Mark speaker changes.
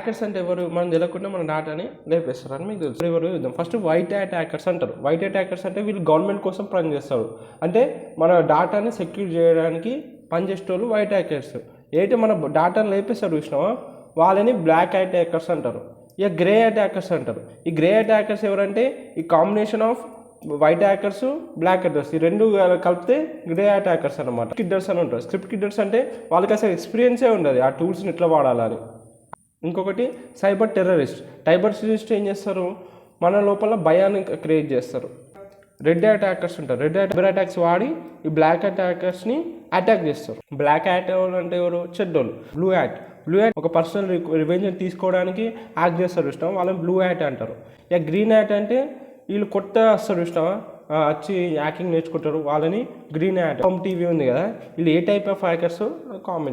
Speaker 1: Hackers అంటే ఎవరు? మనం తెలియకుండా మన డేటాని లేపేస్తారు అని మీకు తెలుసు. ఎవరు చూద్దాం. ఫస్ట్ వైట్ హ్యాట్ హ్యాకర్స్ అంటారు. వైట్ హ్యాట్ హ్యాకర్స్ అంటే వీళ్ళు గవర్నమెంట్ కోసం పనిచేస్తారు. అంటే మన డేటాని సెక్యూర్ చేయడానికి పనిచేసేటోళ్ళు వైట్ హ్యాకర్స్. ఏంటి మన డేటాను లేపేస్తారు చూసినావా, వాళ్ళని బ్లాక్ హ్యాట్ హ్యాకర్స్ అంటారు. ఇక గ్రే హ్యాట్ హ్యాకర్స్ అంటారు. ఈ గ్రే హ్యాట్ హ్యాకర్స్ ఎవరంటే ఈ combination of white hackers, black hackers, ఈ రెండు కలిపితే గ్రే హ్యాట్ హ్యాకర్స్ అనమాట. కిడ్డర్స్ అని ఉంటారు. స్క్రిప్ట్ కిడ్డర్స్ అంటే వాళ్ళకి అసలు ఎక్స్పీరియన్సే ఉండదు ఆ టూల్స్ని ఎట్లా వాడాలని. ఇంకొకటి సైబర్ టెర్రరిస్ట్. టెర్రరిస్ట్ ఏం చేస్తారు? మన లోపల భయాన్ని క్రియేట్ చేస్తారు. రెడ్ హ్యాట్ హ్యాకర్స్ ఉంటారు. రెడ్ హ్యాట్ అటాక్స్ వాడి ఈ బ్లాక్ హ్యాట్ హ్యాకర్స్ని అటాక్ చేస్తారు. బ్లాక్ హ్యాట్ అంటే ఎవరు? చెడ్డోళ్ళు. బ్లూ హ్యాట్ ఒక పర్సనల్ రివెంజ్ తీసుకోవడానికి యాక్ట్ చేస్తారు చూసినాం, వాళ్ళని బ్లూ హ్యాట్ అంటారు. ఇక గ్రీన్ హ్యాట్ అంటే వీళ్ళు కొత్త వస్తారు చూసినావా, వచ్చి హ్యాకింగ్ నేర్చుకుంటారు, వాళ్ళని గ్రీన్ హ్యాట్. టీవీ ఉంది కదా, వీళ్ళు ఏ టైప్ ఆఫ్ హ్యాకర్స్ కామెంట్